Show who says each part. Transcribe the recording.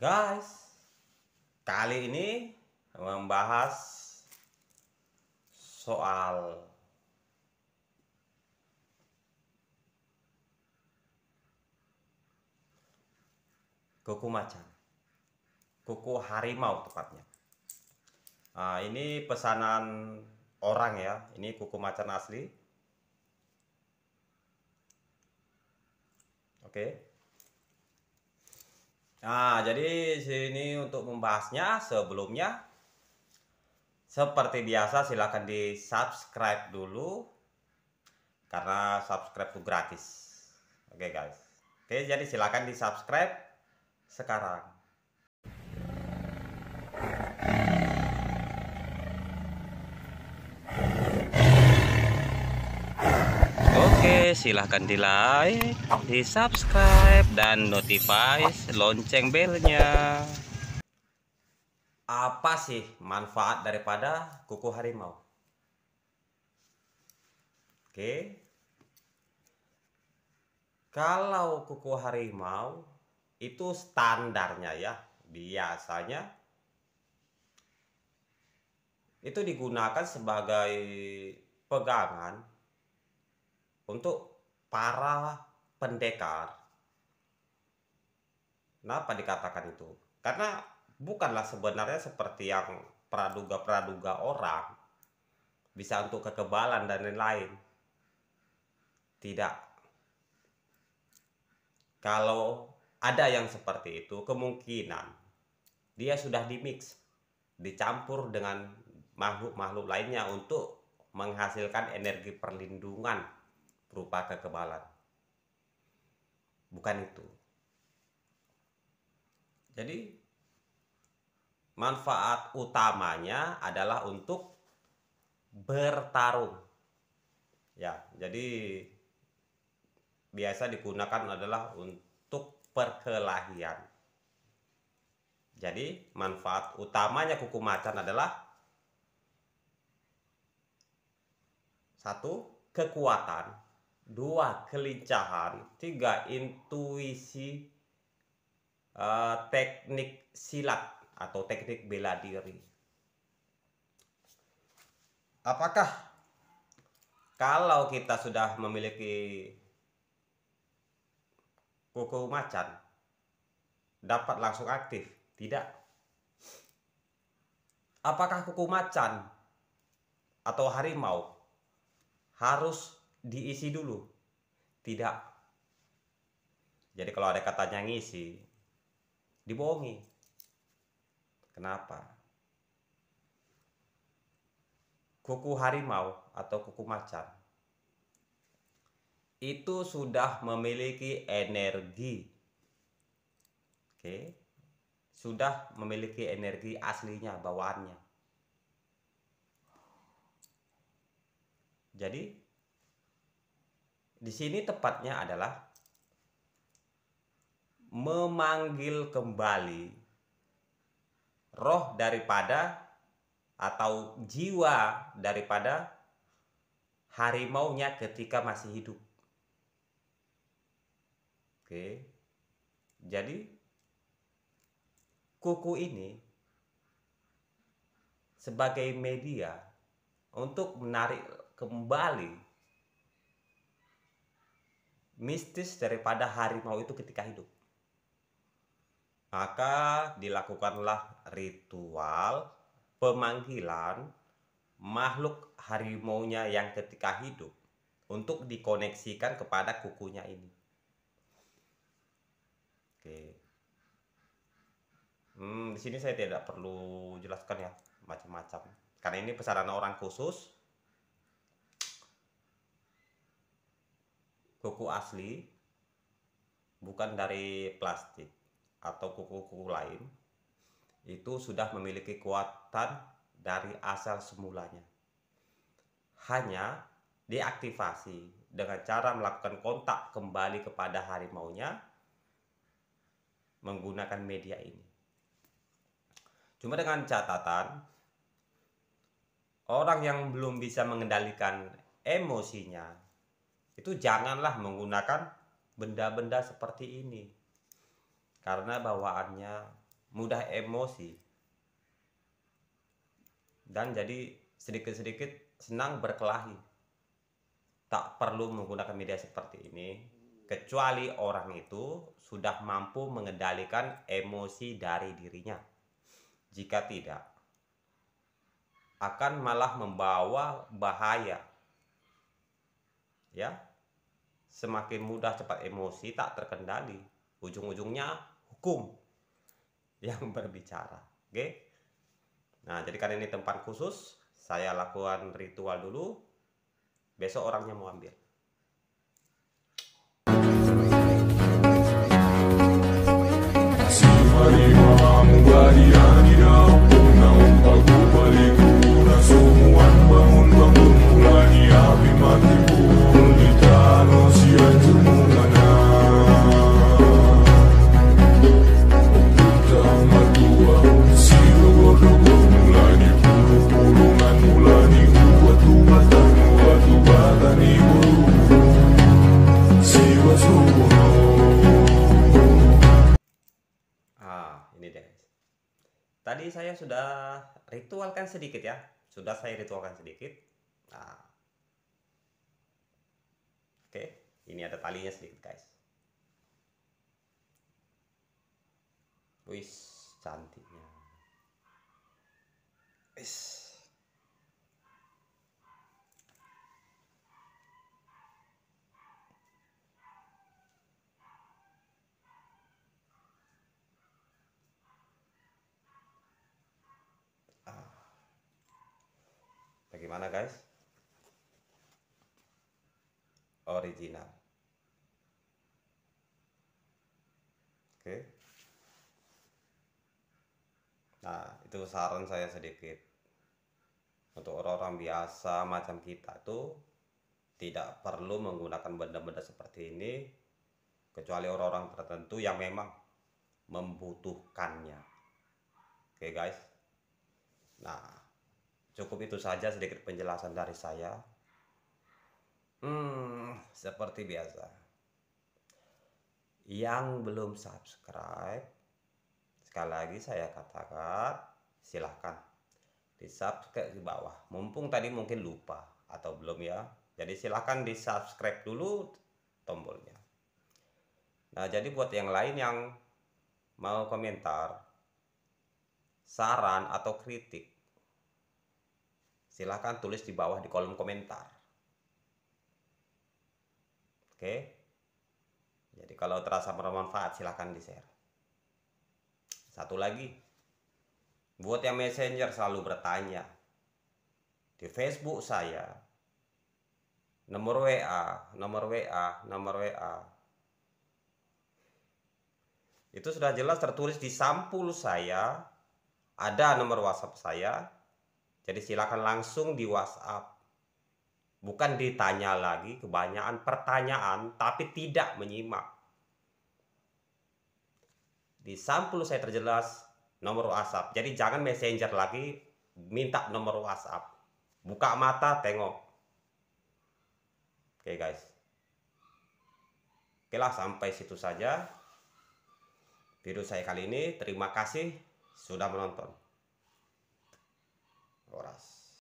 Speaker 1: Guys, kali ini membahas soal kuku macan, kuku harimau tepatnya. Nah, ini pesanan orang ya, ini kuku macan asli. Oke. Nah, jadi sini untuk membahasnya sebelumnya seperti biasa silahkan di subscribe dulu karena subscribe itu gratis. Oke guys. Oke, jadi silahkan di subscribe sekarang. Oke, silahkan di like, di subscribe, dan notify lonceng belnya. Apa sih manfaat daripada kuku harimau? Oke, kalau kuku harimau itu standarnya ya, biasanya itu digunakan sebagai pegangan untuk para pendekar. Kenapa dikatakan itu? Karena bukanlah sebenarnya seperti yang praduga-praduga orang bisa untuk kekebalan dan lain-lain. Tidak. Kalau ada yang seperti itu, kemungkinan dia sudah dimix, dicampur dengan makhluk-makhluk lainnya untuk menghasilkan energi perlindungan berupa kekebalan. Bukan itu. Jadi manfaat utamanya adalah untuk bertarung. Ya, jadi biasa digunakan adalah untuk perkelahian. Jadi manfaat utamanya kuku macan adalah satu, kekuatan, dua, kelincahan, tiga, intuisi, teknik silat atau teknik bela diri. Apakah kalau kita sudah memiliki kuku macan dapat langsung aktif? Tidak. Apakah kuku macan atau harimau harus diisi dulu? Tidak. Jadi kalau ada katanya ngisi, dibohongi. Kenapa? Kuku harimau atau kuku macan itu sudah memiliki energi. Oke. Sudah memiliki energi aslinya, bawaannya. Jadi di sini tepatnya adalah memanggil kembali roh daripada atau jiwa daripada harimaunya ketika masih hidup. Oke. Jadi kuku ini sebagai media untuk menarik kembali mistis daripada harimau itu ketika hidup. Maka dilakukanlah ritual pemanggilan makhluk harimaunya yang ketika hidup untuk dikoneksikan kepada kukunya ini. Oke. Di sini saya tidak perlu jelaskan ya macam-macam, karena ini pesanan orang khusus, kuku asli, bukan dari plastik atau kuku-kuku lain. Itu sudah memiliki kekuatan dari asal semulanya. Hanya diaktifasi dengan cara melakukan kontak kembali kepada harimaunya menggunakan media ini. Cuma dengan catatan, orang yang belum bisa mengendalikan emosinya itu janganlah menggunakan benda-benda seperti ini, karena bawaannya mudah emosi, dan jadi sedikit-sedikit senang berkelahi. Tak perlu menggunakan media seperti ini, kecuali orang itu sudah mampu mengendalikan emosi dari dirinya. Jika tidak, akan malah membawa bahaya. Ya, semakin mudah cepat emosi tak terkendali, ujung-ujungnya hukum yang berbicara. Oke. Nah, jadi karena ini tempat khusus, saya lakukan ritual dulu. Besok orangnya mau ambil. Ini deh guys. Tadi saya sudah ritualkan sedikit ya. Sudah saya ritualkan sedikit. Nah. Oke, ini ada talinya sedikit guys. Wih, cantiknya. Wih. Bagaimana guys? Original. Oke. Nah, itu saran saya sedikit. Untuk orang-orang biasa macam kita tuh tidak perlu menggunakan benda-benda seperti ini, kecuali orang-orang tertentu yang memang membutuhkannya. Oke guys. Nah, cukup itu saja sedikit penjelasan dari saya. Seperti biasa, yang belum subscribe, sekali lagi saya katakan, silahkan di subscribe di bawah. Mumpung tadi mungkin lupa atau belum ya, jadi silahkan di subscribe dulu tombolnya. Nah, jadi buat yang lain yang mau komentar, saran atau kritik, silahkan tulis di bawah di kolom komentar. Oke. Jadi kalau terasa bermanfaat silahkan di-share. Satu lagi, buat yang messenger selalu bertanya, di Facebook saya, nomor WA, itu sudah jelas tertulis di sampul saya, ada nomor WhatsApp saya. Jadi silakan langsung di WhatsApp. Bukan ditanya lagi, kebanyakan pertanyaan tapi tidak menyimak. Di sampul saya terjelas nomor WhatsApp. Jadi jangan messenger lagi minta nomor WhatsApp. Buka mata, tengok. Oke guys. Oke lah, sampai situ saja video saya kali ini. Terima kasih sudah menonton. Horas.